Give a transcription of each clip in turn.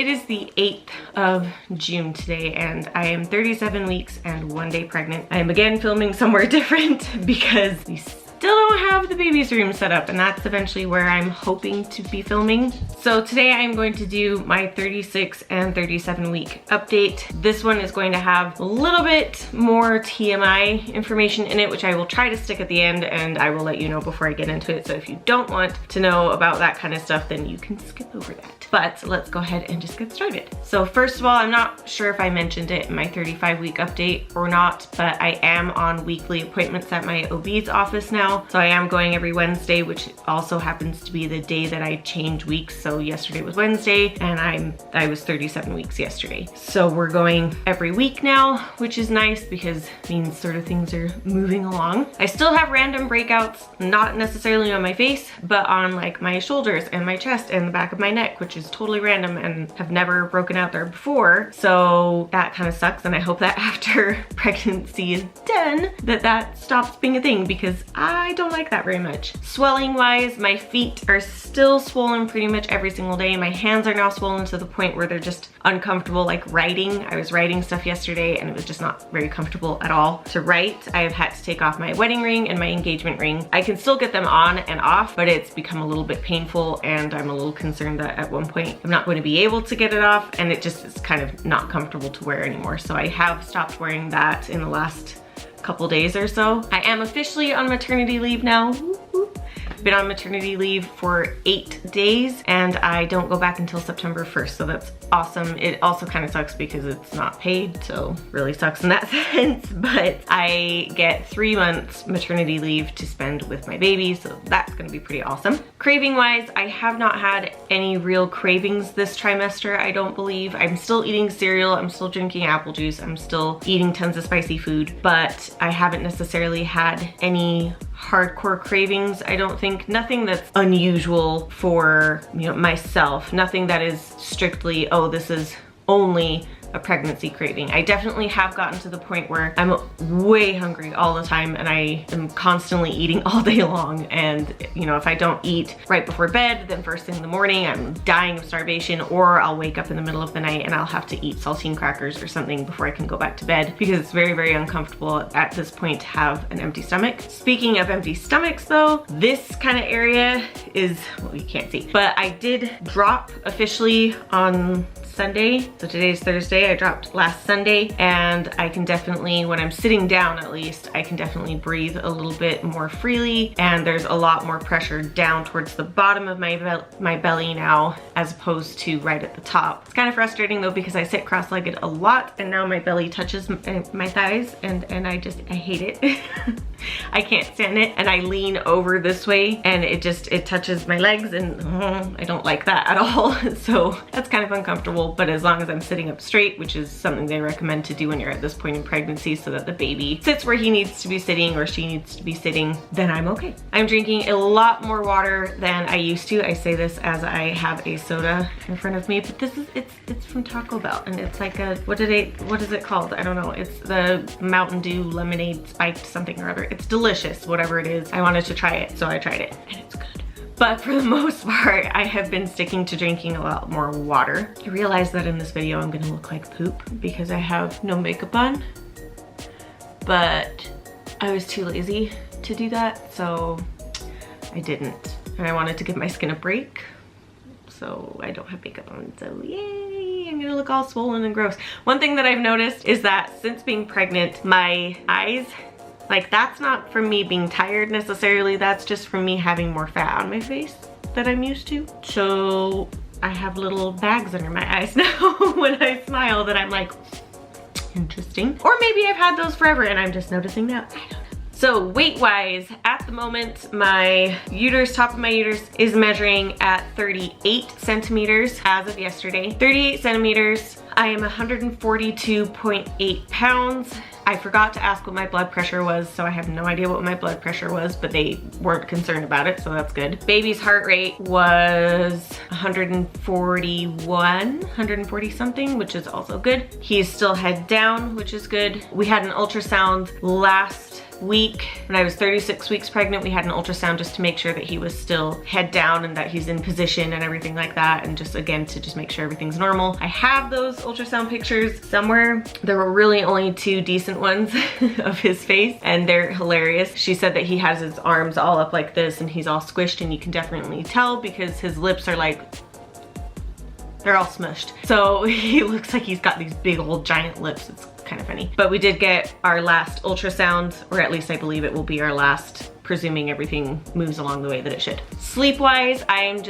is the 8th of June today, and I am 37 weeks and 1 day pregnant. I am again filming somewhere different because we still don't have the baby's room set up, and that's eventually where I'm hoping to be filming. So today I'm going to do my 36 and 37 week update. This one is going to have a little bit more TMI information in it, which I will try to stick at the end, and I will let you know before I get into it. So if you don't want to know about that kind of stuff, then you can skip over that. But let's go ahead and just get started. So first of all, I'm not sure if I mentioned it in my 35 week update or not, but I am on weekly appointments at my OB's office now. So I am going every Wednesday, which also happens to be the day that I change weeks. So yesterday was Wednesday, and I was 37 weeks yesterday. So we're going every week now, which is nice because it means sort of things are moving along. I still have random breakouts, not necessarily on my face, but on like my shoulders and my chest and the back of my neck, which is totally random and have never broken out there before. So that kind of sucks, and I hope that after pregnancy is done, that stops being a thing, because I don't like that very much. Swelling wise, my feet are still swollen pretty much every single day. My hands are now swollen to the point where they're just uncomfortable, like writing. I was writing stuff yesterday and it was just not very comfortable at all to write. I have had to take off my wedding ring and my engagement ring. I can still get them on and off, but it's become a little bit painful, and I'm a little concerned that at one point I'm not going to be able to get it off, and it just is kind of not comfortable to wear anymore. So I have stopped wearing that in the last couple days or so. I am officially on maternity leave now. I've been on maternity leave for 8 days, and I don't go back until September 1st, so that's awesome. It also kind of sucks because it's not paid, so really sucks in that sense, but I get 3 months maternity leave to spend with my baby, so that's gonna be pretty awesome. Craving wise, I have not had any real cravings this trimester, I don't believe. I'm still eating cereal, I'm still drinking apple juice, I'm still eating tons of spicy food, but I haven't necessarily had any hardcore cravings, I don't think. Nothing that's unusual for, you know, myself. Nothing that is strictly, oh, this is only a pregnancy craving. I definitely have gotten to the point where I'm way hungry all the time, and I am constantly eating all day long. And you know, if I don't eat right before bed, then first thing in the morning I'm dying of starvation, or I'll wake up in the middle of the night and I'll have to eat saltine crackers or something before I can go back to bed, because it's very, very uncomfortable at this point to have an empty stomach. Speaking of empty stomachs though, this kind of area is, well, you can't see, but I did drop officially on Sunday. So today's Thursday, I dropped last Sunday, and I can definitely, when I'm sitting down at least, I can definitely breathe a little bit more freely, and there's a lot more pressure down towards the bottom of my belly now, as opposed to right at the top. It's kind of frustrating though, because I sit cross-legged a lot, and now my belly touches my thighs, and I hate it. I can't stand it, and I lean over this way and it touches my legs, and I don't like that at all. So that's kind of uncomfortable, but as long as I'm sitting up straight, which is something they recommend to do when you're at this point in pregnancy, so that the baby sits where he needs to be sitting or she needs to be sitting, then I'm okay. I'm drinking a lot more water than I used to. I say this as I have a soda in front of me, but this is, it's from Taco Bell, and it's like a, what is it called? I don't know. It's the Mountain Dew lemonade spiked something or other. It's delicious, whatever it is. I wanted to try it, so I tried it, and it's good. But for the most part, I have been sticking to drinking a lot more water. I realized that in this video I'm gonna look like poop because I have no makeup on, but I was too lazy to do that, so I didn't. And I wanted to give my skin a break, so I don't have makeup on, so yay, I'm gonna look all swollen and gross. One thing that I've noticed is that since being pregnant, my eyes, like, that's not from me being tired necessarily, that's just from me having more fat on my face that I'm used to. So I have little bags under my eyes now when I smile that I'm like, interesting. Or maybe I've had those forever and I'm just noticing now, I don't know. So weight-wise, at the moment, my uterus, top of my uterus, is measuring at 38 centimeters as of yesterday. 38 centimeters. I am 142.8 pounds. I forgot to ask what my blood pressure was, so I have no idea what my blood pressure was, but they weren't concerned about it, so that's good. Baby's heart rate was 140 something, which is also good. He's still head down, which is good. We had an ultrasound last week when I was 36 weeks pregnant. We had an ultrasound just to make sure that he was still head down and that he's in position and everything like that, and just again to just make sure everything's normal. I have those ultrasound pictures somewhere. There were really only 2 decent ones of his face, and they're hilarious. She said that he has his arms all up like this and he's all squished, and you can definitely tell because his lips are like, they're all smushed. So he looks like he's got these big old giant lips. It's kind of funny. But we did get our last ultrasound, or at least I believe it will be our last, presuming everything moves along the way that it should. Sleep-wise, I'm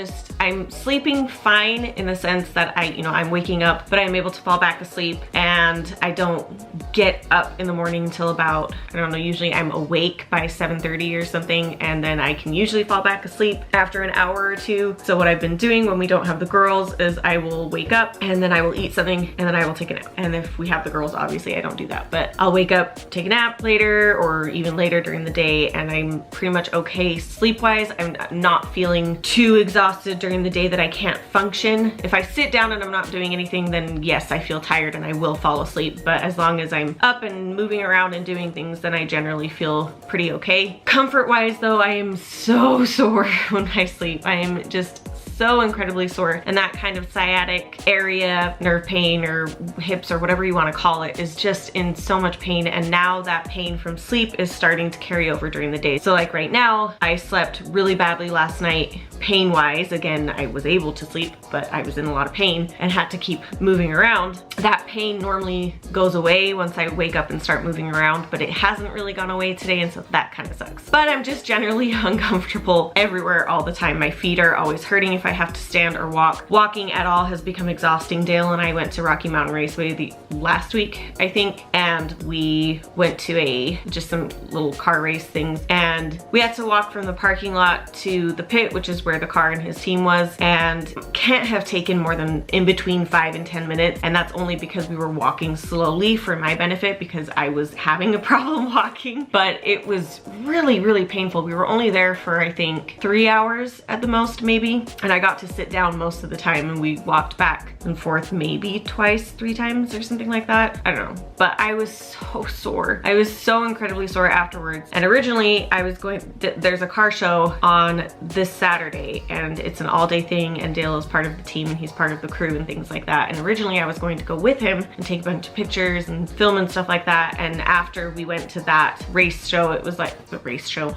sleeping fine in the sense that I'm waking up, but I'm able to fall back asleep, and I don't get up in the morning until about, I don't know, usually I'm awake by 7:30 or something, and then I can usually fall back asleep after an hour or 2. So what I've been doing when we don't have the girls is I will wake up and then I will eat something and then I will take a nap. And if we have the girls, obviously I don't do that, but I'll wake up, take a nap later, or even later during the day, and I'm pretty much okay sleep-wise. I'm not feeling too exhausted during the day that I can't function. If I sit down and I'm not doing anything, then yes, I feel tired and I will fall asleep. But as long as I'm up and moving around and doing things, then I generally feel pretty okay. Comfort-wise though, I am so sore when I sleep. I am just so incredibly sore, and that kind of sciatic area, nerve pain or hips or whatever you want to call it, is just in so much pain. And now that pain from sleep is starting to carry over during the day. So like right now, I slept really badly last night pain wise. Again, I was able to sleep, but I was in a lot of pain and had to keep moving around. That pain normally goes away once I wake up and start moving around, but it hasn't really gone away today, and so that kind of sucks. But I'm just generally uncomfortable everywhere all the time. My feet are always hurting if I have to stand or walk. Walking at all has become exhausting. Dale and I went to Rocky Mountain Raceway last week, I think, and we went to just some little car race things, and we had to walk from the parking lot to the pit, which is where the car and his team was, and can't have taken more than in between 5 and 10 minutes, and that's only because we were walking slowly for my benefit because I was having a problem walking. But it was really, really painful. We were only there for I think 3 hours at the most, maybe, and I got to sit down most of the time, and we walked back and forth maybe twice, 3 times or something like that. I don't know, but I was so sore. I was so incredibly sore afterwards. And originally I was there's a car show on this Saturday, and it's an all-day thing, and Dale is part of the team and he's part of the crew and things like that. And originally I was going to go with him and take a bunch of pictures and film and stuff like that. And after we went to that race show, it was like the race show.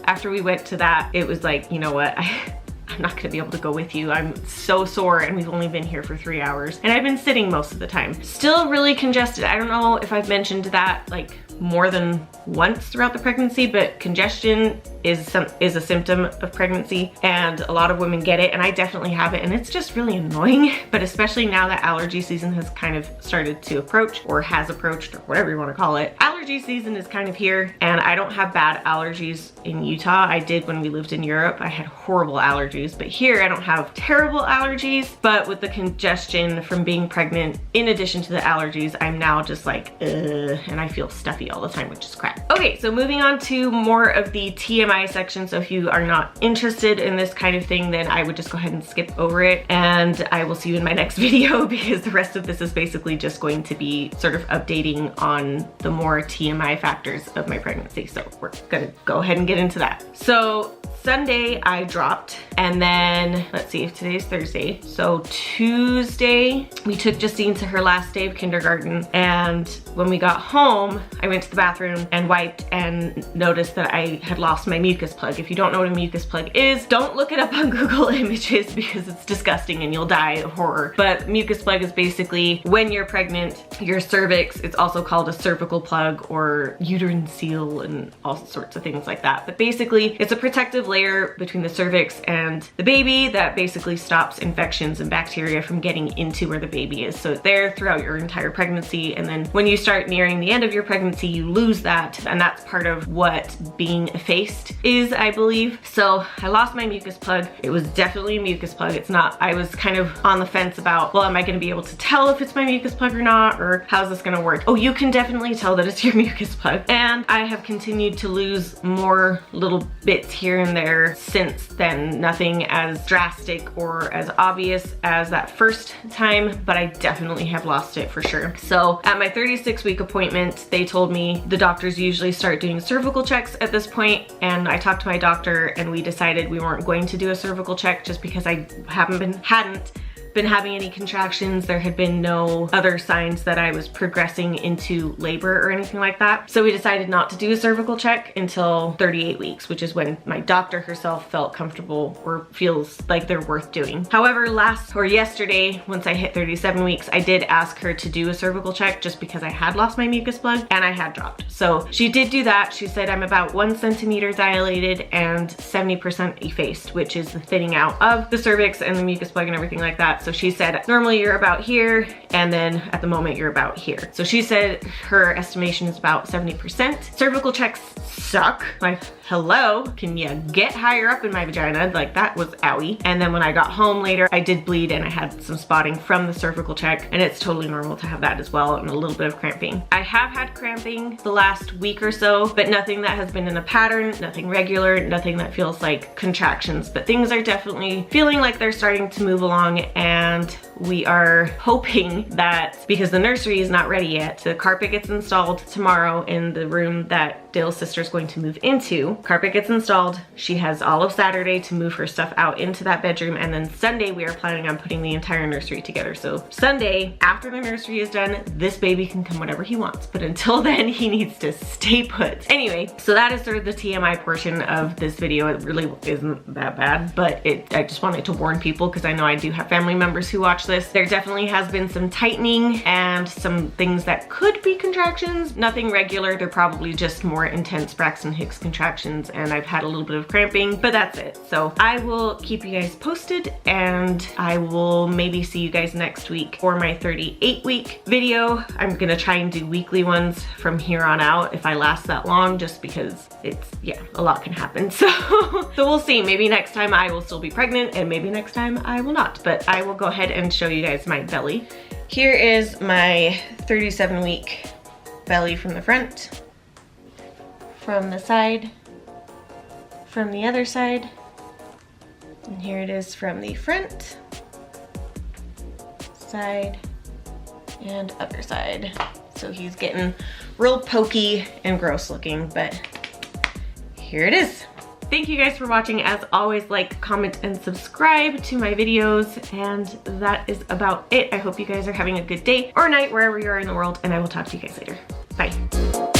After we went to that, it was like, you know what? I'm not gonna be able to go with you. I'm so sore, and we've only been here for 3 hours, and I've been sitting most of the time. Still really congested. I don't know if I've mentioned that like more than once throughout the pregnancy, but congestion is a symptom of pregnancy, and a lot of women get it, and I definitely have it, and it's just really annoying. But especially now that allergy season has kind of started to approach, or has approached, or whatever you want to call it. Allergy season is kind of here, and I don't have bad allergies in Utah. I did when we lived in Europe. I had horrible allergies, but here I don't have terrible allergies. But with the congestion from being pregnant, in addition to the allergies, I'm now just like, and I feel stuffy all the time, which is crap. Okay, so moving on to more of the TMI section. So if you are not interested in this kind of thing, then I would just go ahead and skip over it, and I will see you in my next video, because the rest of this is basically just going to be sort of updating on the more TMI factors of my pregnancy. So we're gonna go ahead and get into that. So Sunday I dropped, and then let's see if today's Thursday. So Tuesday we took Justine to her last day of kindergarten, and when we got home I went to the bathroom and wiped and noticed that I had lost my mucus plug. If you don't know what a mucus plug is, don't look it up on Google Images because it's disgusting and you'll die of horror. But mucus plug is basically when you're pregnant, your cervix, it's also called a cervical plug or uterine seal and all sorts of things like that. But basically it's a protective layer between the cervix and the baby that basically stops infections and bacteria from getting into where the baby is. So it's there throughout your entire pregnancy, and then when you start nearing the end of your pregnancy, you lose that, and that's part of what being effaced is, I believe. So I lost my mucus plug. It was definitely a mucus plug. It's not, I was kind of on the fence about, well, am I gonna be able to tell if it's my mucus plug or not, or how's this gonna work? Oh, you can definitely tell that it's your mucus plug. And I have continued to lose more little bits here and there since then. Nothing as drastic or as obvious as that first time, but I definitely have lost it for sure. So at my 36-week appointment, they told me the doctors usually start doing cervical checks at this point, and I talked to my doctor and we decided we weren't going to do a cervical check just because I hadn't been having any contractions. There had been no other signs that I was progressing into labor or anything like that. So we decided not to do a cervical check until 38 weeks, which is when my doctor herself felt comfortable or feels like they're worth doing. However, yesterday, once I hit 37 weeks, I did ask her to do a cervical check just because I had lost my mucus plug and I had dropped. So she did do that. She said I'm about 1 centimeter dilated and 70% effaced, which is the thinning out of the cervix and the mucus plug and everything like that. So she said, normally you're about here, and then at the moment you're about here. So she said her estimation is about 70%. Cervical checks suck. Like, hello, can you get higher up in my vagina? Like, that was owie. And then when I got home later, I did bleed and I had some spotting from the cervical check, and it's totally normal to have that as well, and a little bit of cramping. I have had cramping the last week or so, but nothing that has been in a pattern, nothing regular, nothing that feels like contractions, but things are definitely feeling like they're starting to move along, and we are hoping that, because the nursery is not ready yet, the carpet gets installed tomorrow in the room that Dale's sister is going to move into. Carpet gets installed. She has all of Saturday to move her stuff out into that bedroom, and then Sunday we are planning on putting the entire nursery together. So Sunday, after the nursery is done, this baby can come whenever he wants, but until then he needs to stay put. Anyway, so that is sort of the TMI portion of this video. It really isn't that bad, but I just wanted to warn people because I know I do have family members who watch this. There definitely has been some tightening and some things that could be contractions. Nothing regular. They're probably just more intense Braxton Hicks contractions, and I've had a little bit of cramping, but that's it. So I will keep you guys posted, and I will maybe see you guys next week for my 38-week video. I'm gonna try and do weekly ones from here on out if I last that long, just because it's, yeah, a lot can happen. So we'll see. Maybe next time I will still be pregnant, and maybe next time I will not, but I will go ahead and show you guys my belly. Here is my 37-week belly from the front, from the side, from the other side, and here it is from the front, side, and other side. So he's getting real pokey and gross looking, but here it is. Thank you guys for watching. As always, like, comment, and subscribe to my videos, and that is about it. I hope you guys are having a good day or night wherever you are in the world, and I will talk to you guys later. Bye.